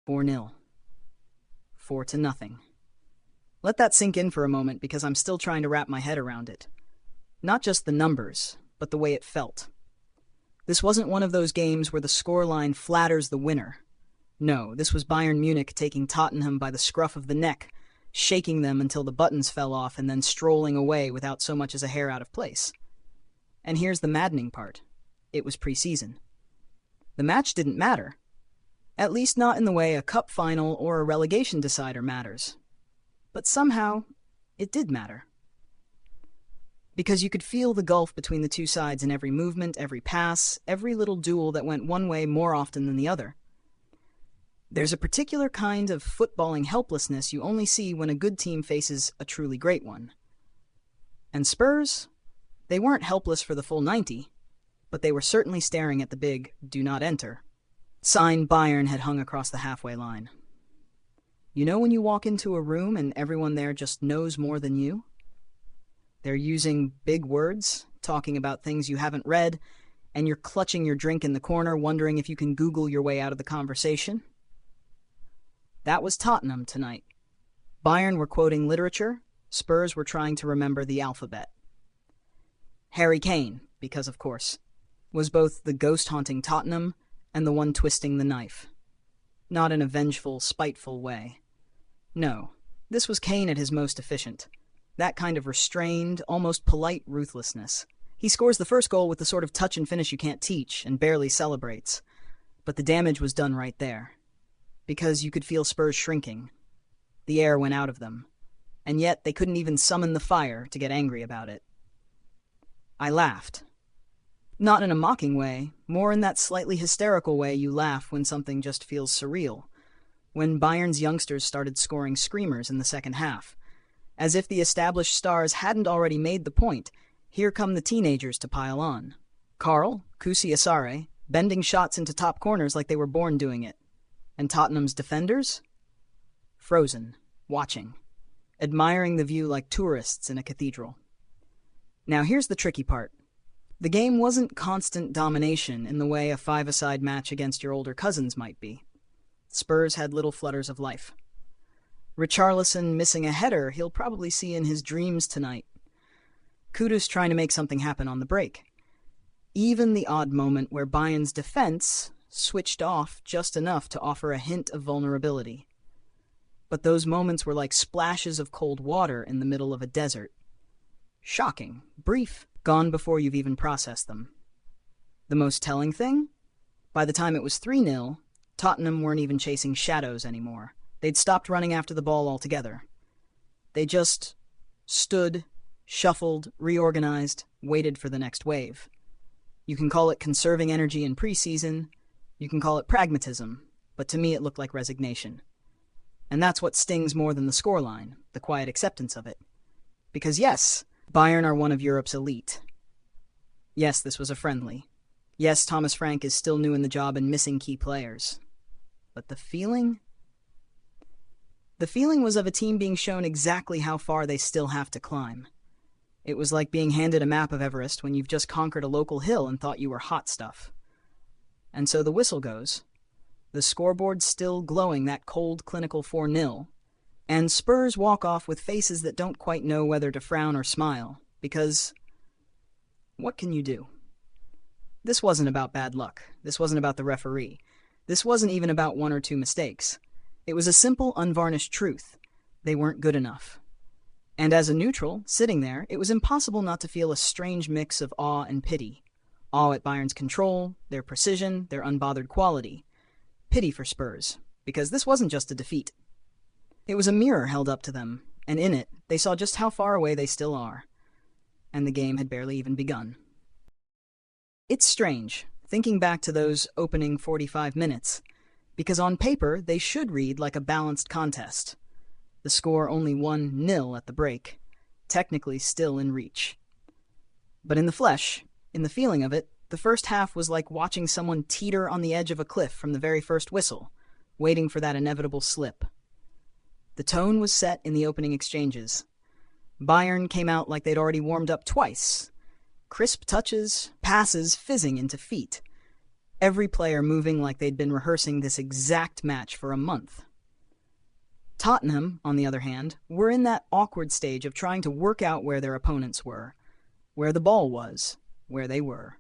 4-0. 4-0. Let that sink in for a moment because I'm still trying to wrap my head around it. Not just the numbers, but the way it felt. This wasn't one of those games where the scoreline flatters the winner. No, this was Bayern Munich taking Tottenham by the scruff of the neck, shaking them until the buttons fell off and then strolling away without so much as a hair out of place. And here's the maddening part. It was pre-season. The match didn't matter. At least not in the way a cup final or a relegation decider matters. But somehow, it did matter. Because you could feel the gulf between the two sides in every movement, every pass, every little duel that went one way more often than the other. There's a particular kind of footballing helplessness you only see when a good team faces a truly great one. And Spurs? They weren't helpless for the full 90, but they were certainly staring at the big "Do Not Enter" sign Bayern had hung across the halfway line. You know when you walk into a room and everyone there just knows more than you? They're using big words, talking about things you haven't read, and you're clutching your drink in the corner, wondering if you can Google your way out of the conversation. That was Tottenham tonight. Bayern were quoting literature, Spurs were trying to remember the alphabet. Harry Kane, because of course, was both the ghost-haunting Tottenham and the one twisting the knife. Not in a vengeful, spiteful way. No, this was Kane at his most efficient. That kind of restrained, almost polite ruthlessness. He scores the first goal with the sort of touch and finish you can't teach and barely celebrates. But the damage was done right there. Because you could feel Spurs shrinking. The air went out of them. And yet they couldn't even summon the fire to get angry about it. I laughed. Not in a mocking way, more in that slightly hysterical way you laugh when something just feels surreal. When Bayern's youngsters started scoring screamers in the second half. As if the established stars hadn't already made the point, here come the teenagers to pile on. Carl, Kusi Asare, bending shots into top corners like they were born doing it. And Tottenham's defenders? Frozen, watching, admiring the view like tourists in a cathedral. Now here's the tricky part. The game wasn't constant domination in the way a five-a-side match against your older cousins might be. Spurs had little flutters of life. Richarlison missing a header he'll probably see in his dreams tonight. Kudus trying to make something happen on the break. Even the odd moment where Bayern's defense switched off just enough to offer a hint of vulnerability. But those moments were like splashes of cold water in the middle of a desert. Shocking, brief, gone before you've even processed them. The most telling thing? By the time it was 3-0, Tottenham weren't even chasing shadows anymore. They'd stopped running after the ball altogether. They just stood, shuffled, reorganized, waited for the next wave. You can call it conserving energy in preseason, you can call it pragmatism, but to me it looked like resignation. And that's what stings more than the scoreline, the quiet acceptance of it. Because yes, Bayern are one of Europe's elite. Yes, this was a friendly. Yes, Thomas Frank is still new in the job and missing key players. But the feeling? The feeling was of a team being shown exactly how far they still have to climb. It was like being handed a map of Everest when you've just conquered a local hill and thought you were hot stuff. And so the whistle goes. The scoreboard still glowing that cold, clinical 4-0. And Spurs walk off with faces that don't quite know whether to frown or smile, because what can you do? This wasn't about bad luck. This wasn't about the referee. This wasn't even about one or two mistakes. It was a simple, unvarnished truth. They weren't good enough. And as a neutral, sitting there, it was impossible not to feel a strange mix of awe and pity. Awe at Bayern's control, their precision, their unbothered quality. Pity for Spurs, because this wasn't just a defeat. It was a mirror held up to them, and in it, they saw just how far away they still are. And the game had barely even begun. It's strange, thinking back to those opening 45 minutes, because on paper, they should read like a balanced contest. The score only 1-0 at the break, technically still in reach. But in the flesh, in the feeling of it, the first half was like watching someone teeter on the edge of a cliff from the very first whistle, waiting for that inevitable slip. The tone was set in the opening exchanges. Bayern came out like they'd already warmed up twice. Crisp touches, passes fizzing into feet. every player moving like they'd been rehearsing this exact match for a month. Tottenham, on the other hand, were in that awkward stage of trying to work out where their opponents were, where the ball was, where they were.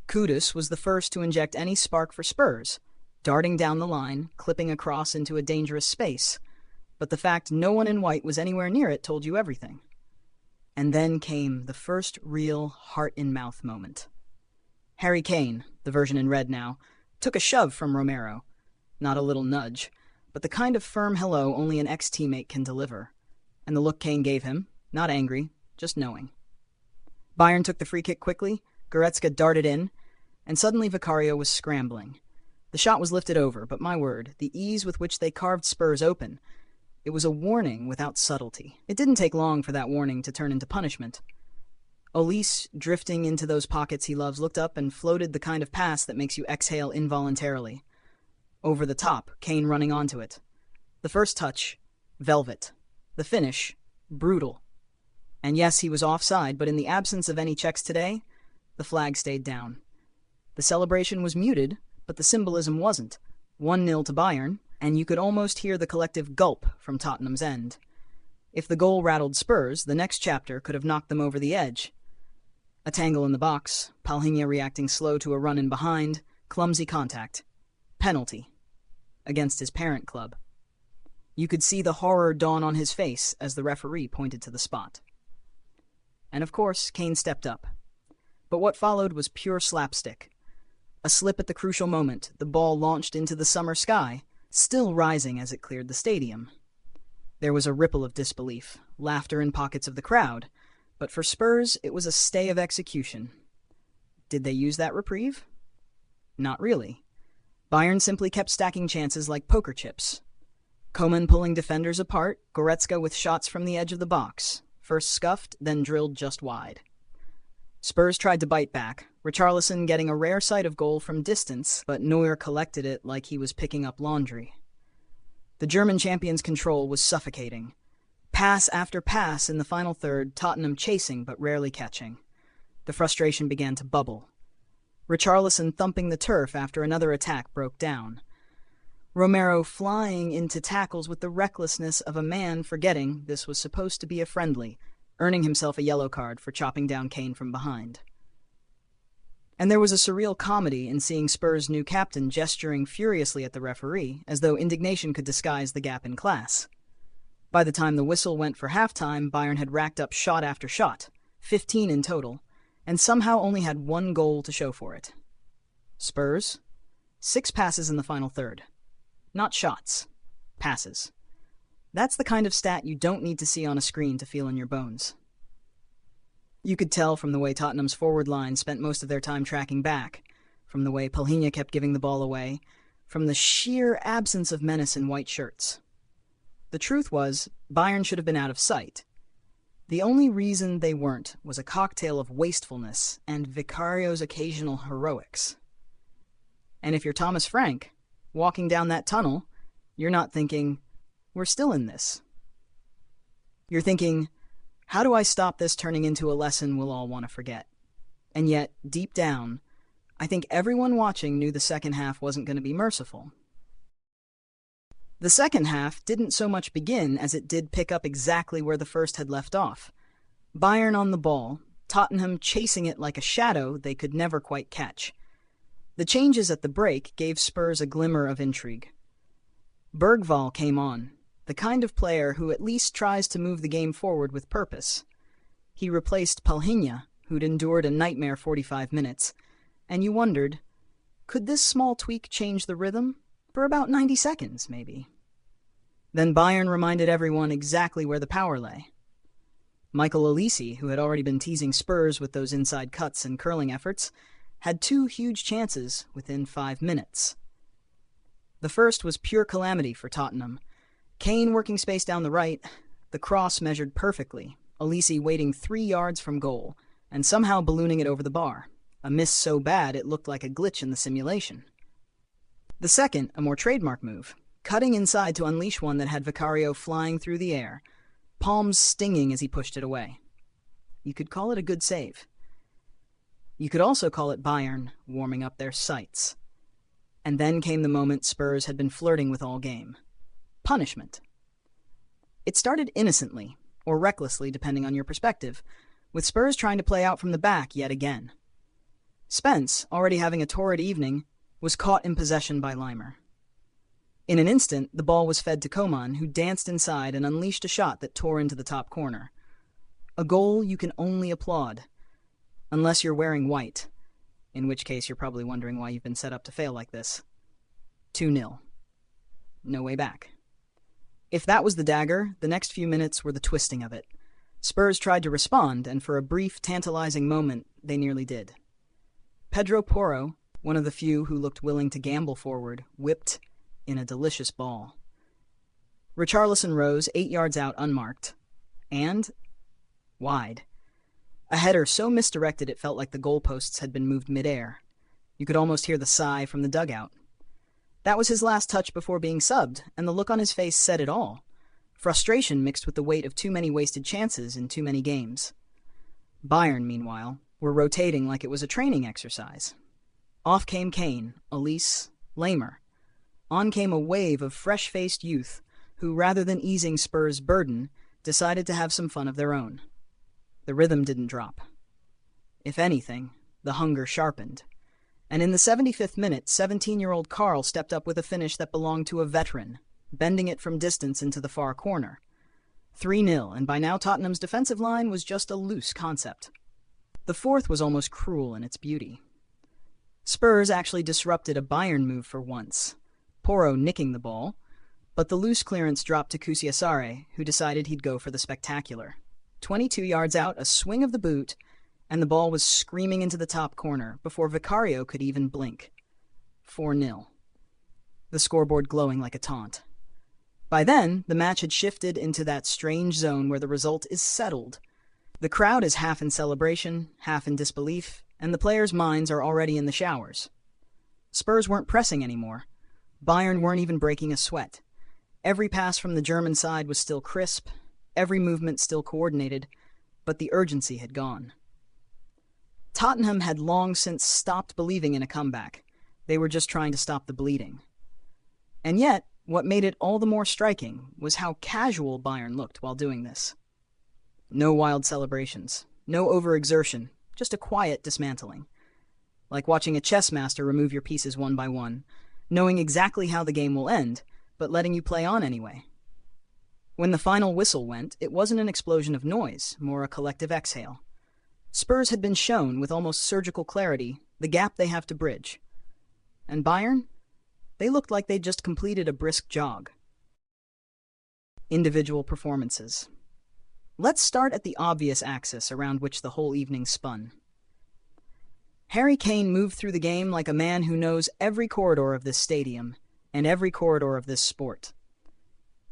Kudus was the first to inject any spark for Spurs, darting down the line, clipping across into a dangerous space. But the fact no one in white was anywhere near it told you everything. And then came the first real heart-in-mouth moment. Harry Kane, the version in red now, took a shove from Romero. Not a little nudge, but the kind of firm hello only an ex-teammate can deliver. And the look Kane gave him, not angry, just knowing. Bayern took the free kick quickly, Goretzka darted in, and suddenly Vicario was scrambling. The shot was lifted over, but my word, the ease with which they carved Spurs open. It was a warning without subtlety. It didn't take long for that warning to turn into punishment. Olise, drifting into those pockets he loves, looked up and floated the kind of pass that makes you exhale involuntarily. Over the top, Kane running onto it. The first touch, velvet. The finish, brutal. And yes, he was offside, but in the absence of any checks today, the flag stayed down. The celebration was muted, but the symbolism wasn't. 1-0 to Bayern, and you could almost hear the collective gulp from Tottenham's end. If the goal rattled Spurs, the next chapter could have knocked them over the edge. A tangle in the box, Palhinha reacting slow to a run in behind, clumsy contact. Penalty. Against his parent club. You could see the horror dawn on his face as the referee pointed to the spot. And of course, Kane stepped up. But what followed was pure slapstick. A slip at the crucial moment, the ball launched into the summer sky, still rising as it cleared the stadium. There was a ripple of disbelief, laughter in pockets of the crowd, but for Spurs, it was a stay of execution. Did they use that reprieve? Not really. Bayern simply kept stacking chances like poker chips. Coman pulling defenders apart, Goretzka with shots from the edge of the box, first scuffed, then drilled just wide. Spurs tried to bite back, Richarlison getting a rare sight of goal from distance, but Neuer collected it like he was picking up laundry. The German champions' control was suffocating. Pass after pass in the final third, Tottenham chasing but rarely catching. The frustration began to bubble. Richarlison thumping the turf after another attack broke down. Romero flying into tackles with the recklessness of a man forgetting this was supposed to be a friendly, earning himself a yellow card for chopping down Kane from behind. And there was a surreal comedy in seeing Spurs' new captain gesturing furiously at the referee, as though indignation could disguise the gap in class. By the time the whistle went for halftime, Bayern had racked up shot after shot, 15 in total, and somehow only had one goal to show for it. Spurs? 6 passes in the final third. Not shots. Passes. That's the kind of stat you don't need to see on a screen to feel in your bones. You could tell from the way Tottenham's forward line spent most of their time tracking back, from the way Palhinha kept giving the ball away, from the sheer absence of menace in white shirts. The truth was, Bayern should have been out of sight. The only reason they weren't was a cocktail of wastefulness and Vicario's occasional heroics. And if you're Thomas Frank, walking down that tunnel, you're not thinking, we're still in this. You're thinking, how do I stop this turning into a lesson we'll all want to forget? And yet, deep down, I think everyone watching knew the second half wasn't going to be merciful. The second half didn't so much begin as it did pick up exactly where the first had left off. Bayern on the ball, Tottenham chasing it like a shadow they could never quite catch. The changes at the break gave Spurs a glimmer of intrigue. Bergvall came on, the kind of player who at least tries to move the game forward with purpose. He replaced Palhinha, who'd endured a nightmare 45 minutes, and you wondered, could this small tweak change the rhythm? For about 90 seconds, maybe. Then Bayern reminded everyone exactly where the power lay. Michael Olise, who had already been teasing Spurs with those inside cuts and curling efforts, had 2 huge chances within 5 minutes. The first was pure calamity for Tottenham. Kane working space down the right, the cross measured perfectly, Olise waiting 3 yards from goal, and somehow ballooning it over the bar, a miss so bad it looked like a glitch in the simulation. The second, a more trademark move, cutting inside to unleash one that had Vicario flying through the air, palms stinging as he pushed it away. You could call it a good save. You could also call it Bayern warming up their sights. And then came the moment Spurs had been flirting with all game. Punishment. It started innocently, or recklessly depending on your perspective, with Spurs trying to play out from the back yet again. Spence, already having a torrid evening, was caught in possession by Limer. In an instant, the ball was fed to Coman, who danced inside and unleashed a shot that tore into the top corner. A goal you can only applaud, unless you're wearing white, in which case you're probably wondering why you've been set up to fail like this. 2-0. No way back. If that was the dagger, the next few minutes were the twisting of it. Spurs tried to respond, and for a brief, tantalizing moment, they nearly did. Pedro Porro, one of the few who looked willing to gamble forward, whipped in a delicious ball. Richarlison rose 8 yards out unmarked, and wide. A header so misdirected it felt like the goalposts had been moved midair. You could almost hear the sigh from the dugout. That was his last touch before being subbed, and the look on his face said it all. Frustration mixed with the weight of too many wasted chances in too many games. Bayern, meanwhile, were rotating like it was a training exercise. Off came Kane, Elise, Lamer. On came a wave of fresh-faced youth who, rather than easing Spurs' burden, decided to have some fun of their own. The rhythm didn't drop. If anything, the hunger sharpened. And in the 75th minute, 17-year-old Karl stepped up with a finish that belonged to a veteran, bending it from distance into the far corner. 3-0, and by now Tottenham's defensive line was just a loose concept. The fourth was almost cruel in its beauty. Spurs actually disrupted a Bayern move for once, Porro nicking the ball, but the loose clearance dropped to Kusiasare, who decided he'd go for the spectacular. 22 yards out, a swing of the boot, and the ball was screaming into the top corner before Vicario could even blink. 4-0. The scoreboard glowing like a taunt. By then, the match had shifted into that strange zone where the result is settled. The crowd is half in celebration, half in disbelief, and the players' minds are already in the showers. Spurs weren't pressing anymore. Bayern weren't even breaking a sweat. Every pass from the German side was still crisp, every movement still coordinated, but the urgency had gone. Tottenham had long since stopped believing in a comeback. They were just trying to stop the bleeding. And yet, what made it all the more striking was how casual Bayern looked while doing this. No wild celebrations, no overexertion, just a quiet dismantling. Like watching a chess master remove your pieces one by one, knowing exactly how the game will end, but letting you play on anyway. When the final whistle went, it wasn't an explosion of noise, more a collective exhale. Spurs had been shown, with almost surgical clarity, the gap they have to bridge. And Bayern? They looked like they'd just completed a brisk jog. Individual performances. Let's start at the obvious axis around which the whole evening spun. Harry Kane moved through the game like a man who knows every corridor of this stadium and every corridor of this sport.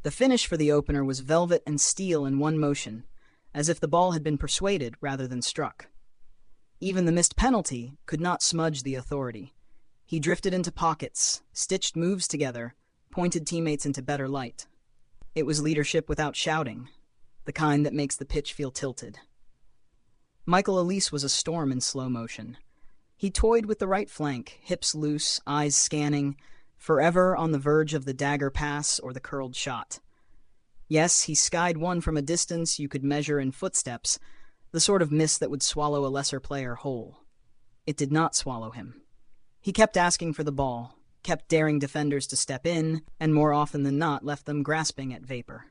The finish for the opener was velvet and steel in one motion, as if the ball had been persuaded rather than struck. Even the missed penalty could not smudge the authority. He drifted into pockets, stitched moves together, pointed teammates into better light. It was leadership without shouting, the kind that makes the pitch feel tilted. Michael Elise was a storm in slow motion. He toyed with the right flank, hips loose, eyes scanning, forever on the verge of the dagger pass or the curled shot. Yes, he skied one from a distance you could measure in footsteps, the sort of miss that would swallow a lesser player whole. It did not swallow him. He kept asking for the ball, kept daring defenders to step in, and more often than not left them grasping at vapor.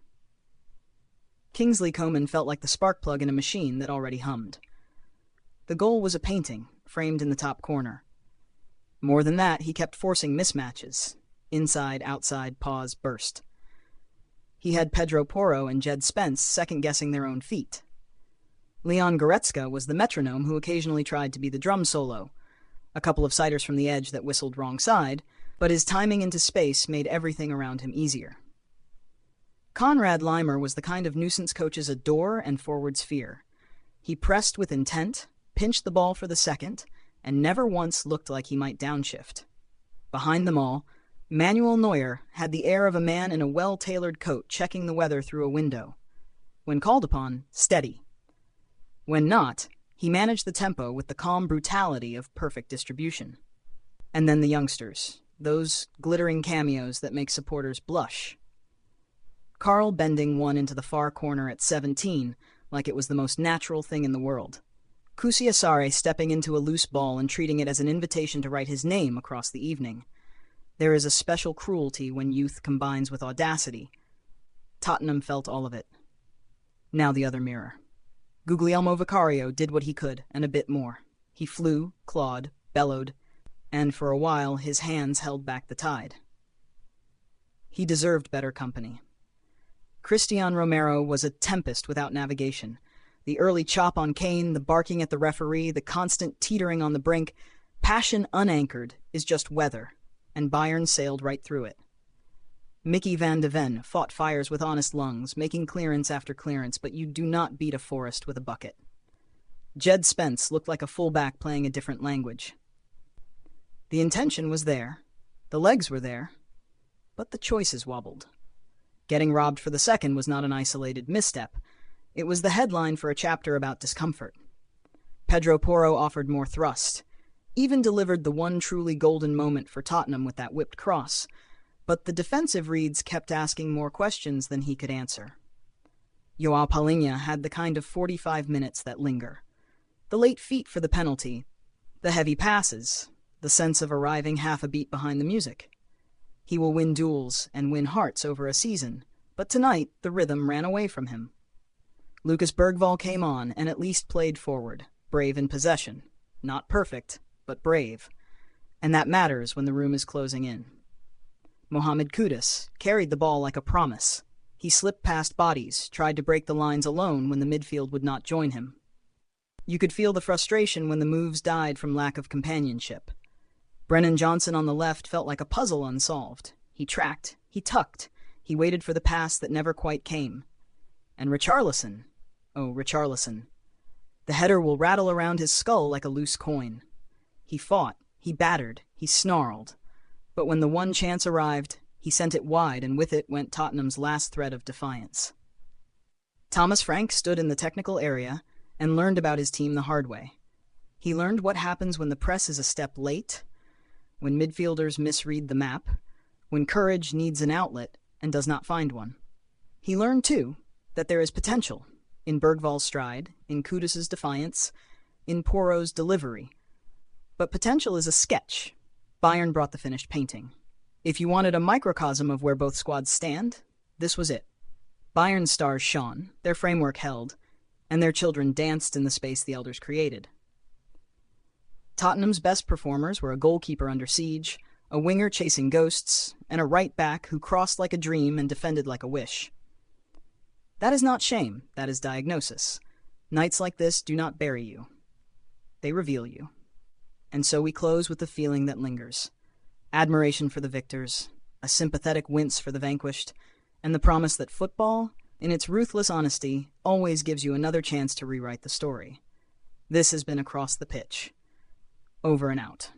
Kingsley Coman felt like the spark plug in a machine that already hummed. The goal was a painting, framed in the top corner. More than that, he kept forcing mismatches. Inside, outside, pause, burst. He had Pedro Porro and Jed Spence second-guessing their own feet. Leon Goretzka was the metronome who occasionally tried to be the drum solo, a couple of siders from the edge that whistled wrong side, but his timing into space made everything around him easier. Konrad Laimer was the kind of nuisance coaches adore and forwards fear. He pressed with intent, pinched the ball for the second, and never once looked like he might downshift. Behind them all, Manuel Neuer had the air of a man in a well-tailored coat checking the weather through a window. When called upon, steady. When not, He managed the tempo with the calm brutality of perfect distribution. And then the youngsters, those glittering cameos that make supporters blush. Carl bending one into the far corner at 17, like it was the most natural thing in the world. Kusiasare stepping into a loose ball and treating it as an invitation to write his name across the evening. There is a special cruelty when youth combines with audacity. Tottenham felt all of it. Now the other mirror. Guglielmo Vicario did what he could, and a bit more. He flew, clawed, bellowed, and for a while his hands held back the tide. He deserved better company. Cristian Romero was a tempest without navigation. The early chop on Kane, the barking at the referee, the constant teetering on the brink. Passion unanchored is just weather, and Bayern sailed right through it. Mickey van de Ven fought fires with honest lungs, making clearance after clearance, but you do not beat a forest with a bucket. Jed Spence looked like a fullback playing a different language. The intention was there, the legs were there, but the choices wobbled. Getting robbed for the second was not an isolated misstep. It was the headline for a chapter about discomfort. Pedro Porro offered more thrust, even delivered the one truly golden moment for Tottenham with that whipped cross, but the defensive reads kept asking more questions than he could answer. Joao Palhinha had the kind of 45 minutes that linger. The late feet for the penalty, the heavy passes, the sense of arriving half a beat behind the music. He will win duels and win hearts over a season, but tonight the rhythm ran away from him. Lucas Bergvall came on and at least played forward, brave in possession. Not perfect, but brave. And that matters when the room is closing in. Mohamed Kudus carried the ball like a promise. He slipped past bodies, tried to break the lines alone when the midfield would not join him. You could feel the frustration when the moves died from lack of companionship. Brennan Johnson on the left felt like a puzzle unsolved. He tracked, he tucked, he waited for the pass that never quite came. And Richarlison, oh Richarlison, the header will rattle around his skull like a loose coin. He fought, he battered, he snarled. But when the one chance arrived, he sent it wide, and with it went Tottenham's last thread of defiance. Thomas Frank stood in the technical area and learned about his team the hard way. He learned what happens when the press is a step late, when midfielders misread the map, when courage needs an outlet and does not find one. He learned, too, that there is potential in Bergvall's stride, in Kudus's defiance, in Porro's delivery. But potential is a sketch. Bayern brought the finished painting. If you wanted a microcosm of where both squads stand, this was it. Bayern's stars shone, their framework held, and their children danced in the space the elders created. Tottenham's best performers were a goalkeeper under siege, a winger chasing ghosts, and a right back who crossed like a dream and defended like a wish. That is not shame, that is diagnosis. Nights like this do not bury you. They reveal you. And so we close with the feeling that lingers. Admiration for the victors, a sympathetic wince for the vanquished, and the promise that football, in its ruthless honesty, always gives you another chance to rewrite the story. This has been Across the Pitch. Over and out.